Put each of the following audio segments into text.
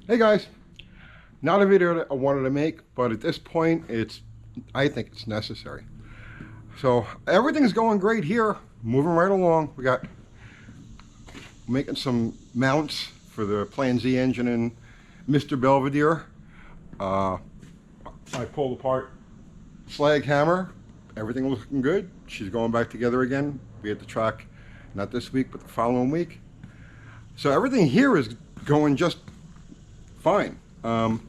Hey guys, not a video that I wanted to make, but at this point, I think it's necessary. So everything's going great here, moving right along. We got making some mounts for the Plan Z engine in Mr. Belvedere. I pulled apart slag hammer. Everything looking good. She's going back together again. Be at the track, not this week, but the following week. So everything here is going just fine. But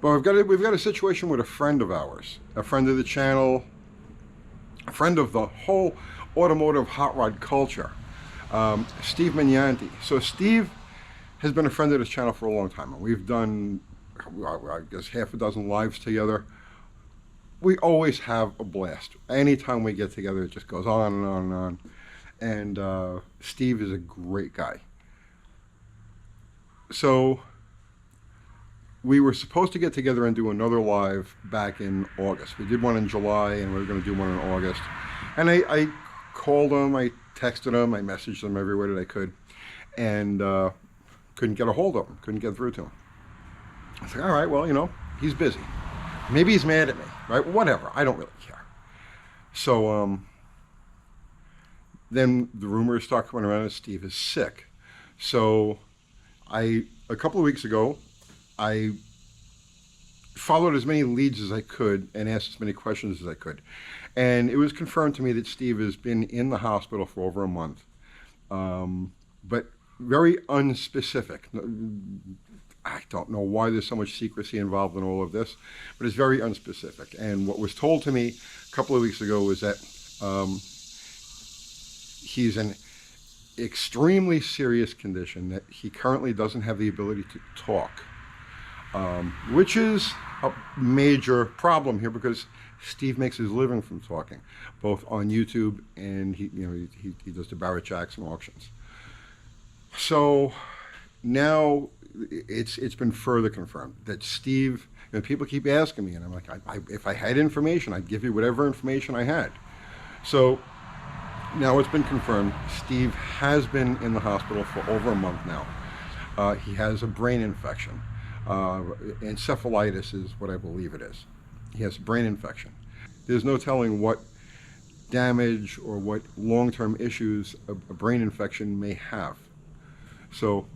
we've got a situation with a friend of ours, a friend of the channel, a friend of the whole automotive hot rod culture, Steve Magnante. So Steve has been a friend of this channel for a long time. We've done, I guess, half a dozen lives together. We always have a blast. Anytime we get together, it just goes on and on and on. And Steve is a great guy. So we were supposed to get together and do another live back in August. We did one in July and we were going to do one in August. And I called him, I texted him, I messaged him every way that I could, and couldn't get a hold of him, couldn't get through to him. I said, all right, well, you know, he's busy. Maybe he's mad at me, right? Whatever, I don't really care. So then the rumors start coming around that Steve is sick. So a couple of weeks ago, I followed as many leads as I could and asked as many questions as I could. And it was confirmed to me that Steve has been in the hospital for over a month, but very unspecific. I don't know why there's so much secrecy involved in all of this, but it's very unspecific. And what was told to me a couple of weeks ago was that he's in extremely serious condition, that he currently doesn't have the ability to talk, which is a major problem here because Steve makes his living from talking, both on YouTube and he does the Barrett Jackson auctions. So now it's been further confirmed that Steve, people keep asking me, and I'm like, if I had information, I'd give you whatever information I had. So now it's been confirmed, Steve has been in the hospital for over a month now. He has a brain infection. Encephalitis is what I believe it is. He has a brain infection. There's no telling what damage or what long-term issues a brain infection may have. So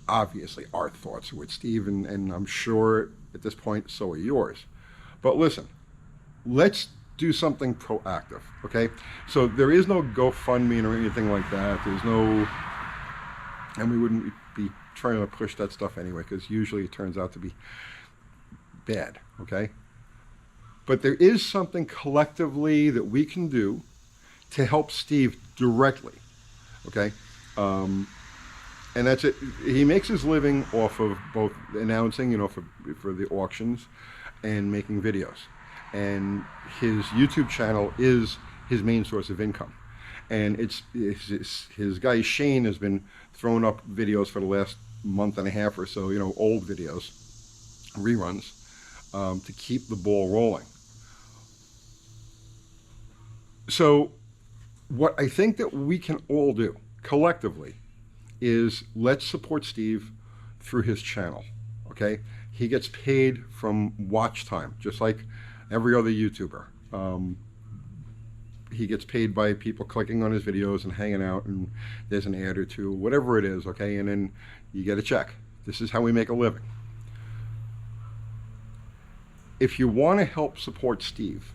obviously our thoughts are with Steve, and I'm sure at this point so are yours. But listen, let's do something proactive, okay? So there is no GoFundMe or anything like that. There's no, and we wouldn't be trying to push that stuff anyway, because usually it turns out to be bad, okay? But there is something collectively that we can do to help Steve directly, okay? And that's it. He makes his living off of both announcing, for the auctions and making videos. And his YouTube channel is his main source of income. And his guy Shane has been throwing up videos for the last month and a half or so, old videos, reruns, to keep the ball rolling. So what I think that we can all do collectively is let's support Steve through his channel, okay? He gets paid from watch time, just like every other YouTuber. He gets paid by people clicking on his videos and hanging out, and there's an ad or two, whatever it is, okay? And then you get a check. This is how we make a living. If you want to help support Steve,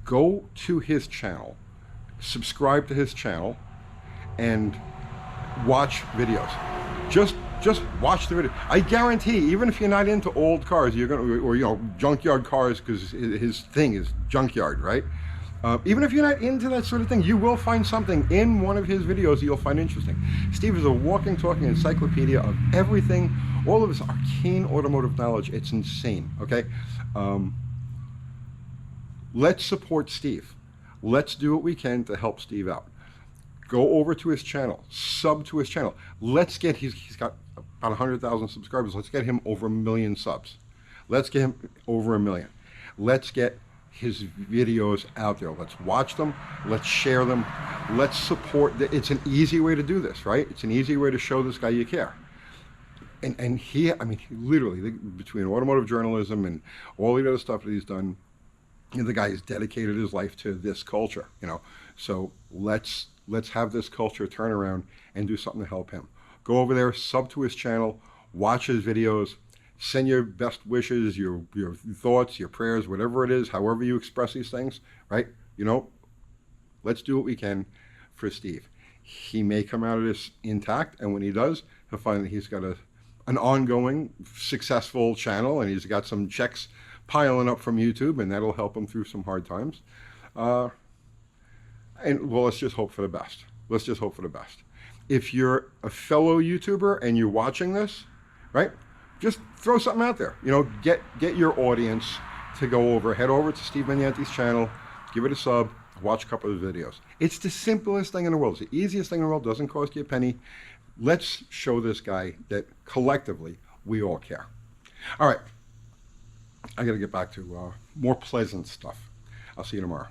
go to his channel, subscribe to his channel, and watch videos. Just watch the video. I guarantee, even if you're not into old cars, you're gonna, or junkyard cars, because his thing is junkyard, right? Even if you're not into that sort of thing, you will find something in one of his videos that you'll find interesting. Steve is a walking, talking encyclopedia of everything, all of his arcane automotive knowledge. It's insane, okay? Let's support Steve. Let's do what we can to help Steve out. Go over to his channel, sub to his channel. Let's get, he's got about 100,000 subscribers. Let's get him over 1 million subs. Let's get him over 1 million. Let's get his videos out there. Let's watch them. Let's share them. Let's support. It's an easy way to do this, right? It's an easy way to show this guy you care. And he, I mean, he literally, between automotive journalism and all the other stuff that he's done, you know, the guy has dedicated his life to this culture, you know. So let's have this culture turn around and do something to help him. Go over there, sub to his channel, watch his videos, send your best wishes, your thoughts, your prayers, whatever it is, however you express these things, right? You know, let's do what we can for Steve. He may come out of this intact, and when he does, he'll find that he's got an ongoing, successful channel, and he's got some checks piling up from YouTube, and that'll help him through some hard times. And well, let's just hope for the best. Let's just hope for the best. If you're a fellow YouTuber and you're watching this, right, just throw something out there. You know, get your audience to head over to Steve Magnante's channel, give it a sub, watch a couple of his videos. It's the simplest thing in the world. It's the easiest thing in the world. Doesn't cost you a penny. Let's show this guy that collectively we all care. All right. I got to get back to more pleasant stuff. I'll see you tomorrow.